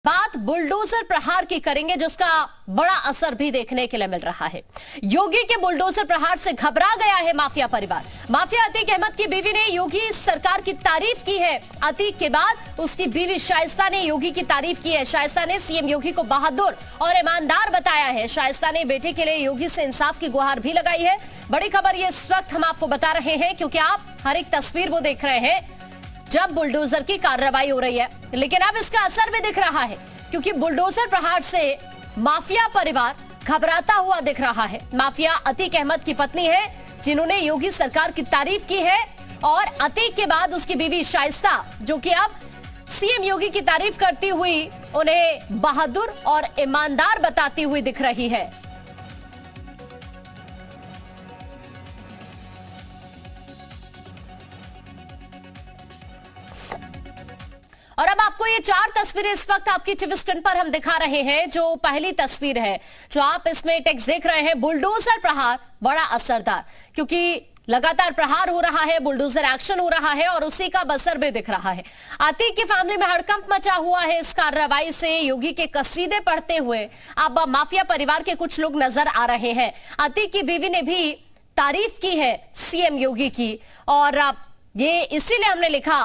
बात बुलडोजर प्रहार की करेंगे जिसका बड़ा असर भी देखने के लिए मिल रहा है। योगी के बुलडोजर प्रहार से घबरा गया है माफिया परिवार। माफिया अतीक अहमद की बीवी ने योगी सरकार की तारीफ की है। अतीक के बाद उसकी बीवी शाइस्ता ने योगी की तारीफ की है। शाइस्ता ने सीएम योगी को बहादुर और ईमानदार बताया है। शाइस्ता ने बेटे के लिए योगी से इंसाफ की गुहार भी लगाई है। बड़ी खबर ये इस वक्त हम आपको बता रहे हैं क्योंकि आप हर एक तस्वीर वो देख रहे हैं जब बुलडोजर की कार्रवाई हो रही है, लेकिन अब इसका असर भी दिख रहा है क्योंकि बुलडोजर प्रहार से माफिया परिवार घबराता हुआ दिख रहा है। माफिया अतीक अहमद की पत्नी है जिन्होंने योगी सरकार की तारीफ की है और अतीक के बाद उसकी बीवी शाइस्ता जो कि अब सीएम योगी की तारीफ करती हुई उन्हें बहादुर और ईमानदार बताती हुई दिख रही है। और अब आपको ये चार तस्वीरें इस वक्त आपकी टीवी स्क्रीन पर हम दिखा रहे हैं। जो पहली तस्वीर है जो आप इसमें टेक्स्ट देख रहे हैं, बुलडोजर प्रहार बड़ा असरदार, क्योंकि लगातार प्रहार हो रहा है, बुलडोजर एक्शन हो रहा है और उसी का असर भी दिख रहा है। अतीक की फैमिली में हड़कंप मचा हुआ है इस कार्रवाई से। योगी के कसीदे पढ़ते हुए अब माफिया परिवार के कुछ लोग नजर आ रहे हैं। अतीक की बीवी ने भी तारीफ की है सीएम योगी की और ये इसीलिए हमने लिखा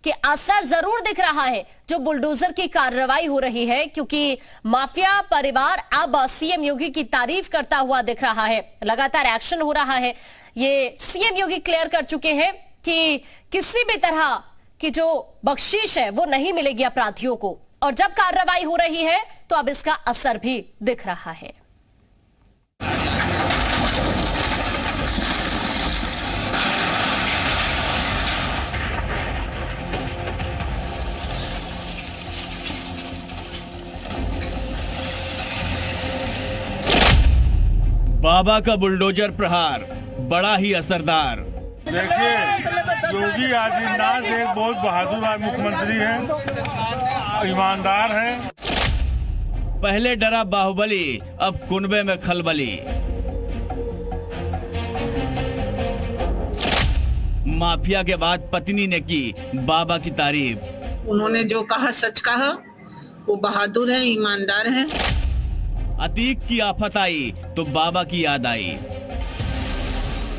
कि असर जरूर दिख रहा है जो बुलडोजर की कार्रवाई हो रही है, क्योंकि माफिया परिवार अब सीएम योगी की तारीफ करता हुआ दिख रहा है। लगातार एक्शन हो रहा है। ये सीएम योगी क्लियर कर चुके हैं कि किसी भी तरह की जो बख्शीश है वो नहीं मिलेगी अपराधियों को, और जब कार्रवाई हो रही है तो अब इसका असर भी दिख रहा है। बाबा का बुलडोजर प्रहार बड़ा ही असरदार। देखिए, योगी आदित्यनाथ एक बहुत बहादुर मुख्यमंत्री है, ईमानदार है। पहले डरा बाहुबली, अब कुनबे में खलबली। माफिया के बाद पत्नी ने की बाबा की तारीफ। उन्होंने जो कहा सच कहा, वो बहादुर है, ईमानदार है। अतीक की आफत आई तो बाबा की याद आई।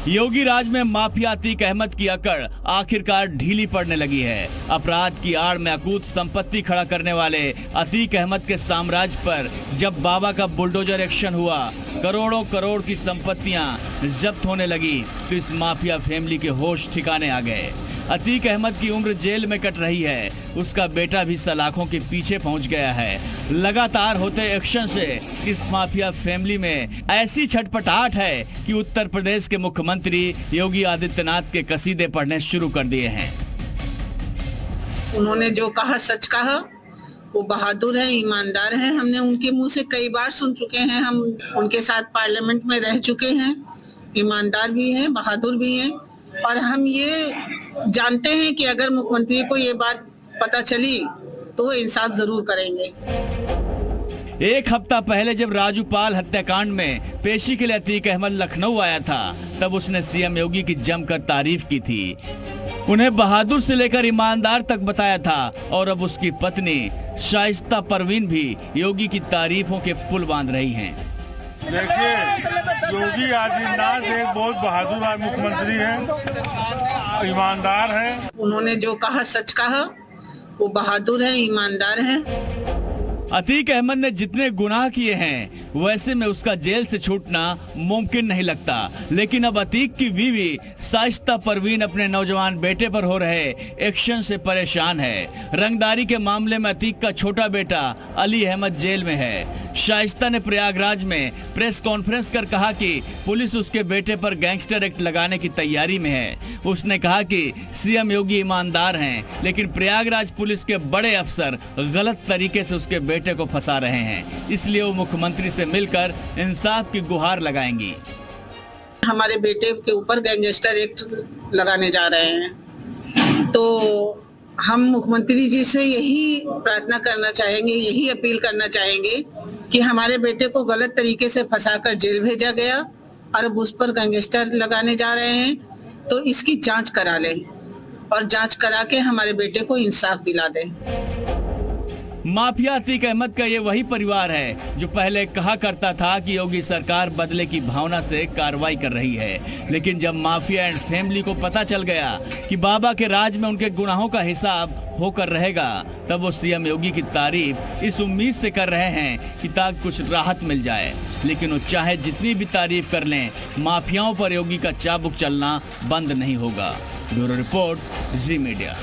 योगी राज में माफिया अतीक अहमद की अकड़ आखिरकार ढीली पड़ने लगी है। अपराध की आड़ में अकूत संपत्ति खड़ा करने वाले अतीक अहमद के साम्राज्य पर जब बाबा का बुलडोजर एक्शन हुआ, करोड़ों करोड़ की संपत्तियां जब्त होने लगी तो इस माफिया फैमिली के होश ठिकाने आ गए। अतीक अहमद की उम्र जेल में कट रही है, उसका बेटा भी सलाखों के पीछे पहुंच गया है। लगातार होते एक्शन से इस माफिया फैमिली में ऐसी छटपटाहट है कि उत्तर प्रदेश के मुख्यमंत्री योगी आदित्यनाथ के कसीदे पढ़ने शुरू कर दिए हैं। उन्होंने जो कहा सच कहा, वो बहादुर है, ईमानदार है। हमने उनके मुंह से कई बार सुन चुके हैं, हम उनके साथ पार्लियामेंट में रह चुके हैं। ईमानदार भी हैं, बहादुर भी हैं, और हम ये जानते हैं कि अगर मुख्यमंत्री को ये बात पता चली तो वो इंसाफ जरूर करेंगे। एक हफ्ता पहले जब राजू पाल हत्याकांड में पेशी के लिए अतीक अहमद लखनऊ आया था, तब उसने सीएम योगी की जमकर तारीफ की थी। उन्हें बहादुर से लेकर ईमानदार तक बताया था और अब उसकी पत्नी शाइस्ता परवीन भी योगी की तारीफों के पुल बांध रही हैं। देखिए, योगी आदित्यनाथ एक बहुत बहादुर मुख्यमंत्री है, ईमानदार है। उन्होंने जो कहा सच कहा, वो बहादुर है, ईमानदार है। अतीक अहमद ने जितने गुनाह किए हैं वैसे में उसका जेल से छूटना मुमकिन नहीं लगता, लेकिन अब अतीक की बीवी शाइस्ता परवीन अपने नौजवान बेटे पर हो रहे एक्शन से परेशान है। रंगदारी के मामले में अतीक का छोटा बेटा अली अहमद जेल में है। शाइस्ता ने प्रयागराज में प्रेस कॉन्फ्रेंस कर कहा कि पुलिस उसके बेटे पर गैंगस्टर एक्ट लगाने की तैयारी में है। उसने कहा कि सीएम योगी ईमानदार हैं, लेकिन प्रयागराज पुलिस के बड़े अफसर गलत तरीके से उसके बेटे को फंसा रहे हैं, इसलिए वो मुख्यमंत्री से मिलकर इंसाफ की गुहार लगाएंगी। हमारे बेटे के ऊपर गैंगस्टर एक्ट लगाने जा रहे हैं, तो हम मुख्यमंत्री जी से यही प्रार्थना करना चाहेंगे, यही अपील करना चाहेंगे कि हमारे बेटे को गलत तरीके से फंसाकर जेल भेजा गया और अब उस पर गैंगस्टर लगाने जा रहे हैं, तो इसकी जांच करा लें और जांच करा के हमारे बेटे को इंसाफ दिला दें। माफिया अतीक अहमद का ये वही परिवार है जो पहले कहा करता था कि योगी सरकार बदले की भावना से कार्रवाई कर रही है, लेकिन जब माफिया एंड फैमिली को पता चल गया कि बाबा के राज में उनके गुनाहों का हिसाब होकर रहेगा, तब वो सीएम योगी की तारीफ इस उम्मीद से कर रहे हैं कि ताकि कुछ राहत मिल जाए। लेकिन वो चाहे जितनी भी तारीफ कर लें, माफियाओं पर योगी का चाबुक चलना बंद नहीं होगा। ब्यूरो रिपोर्ट, जी मीडिया।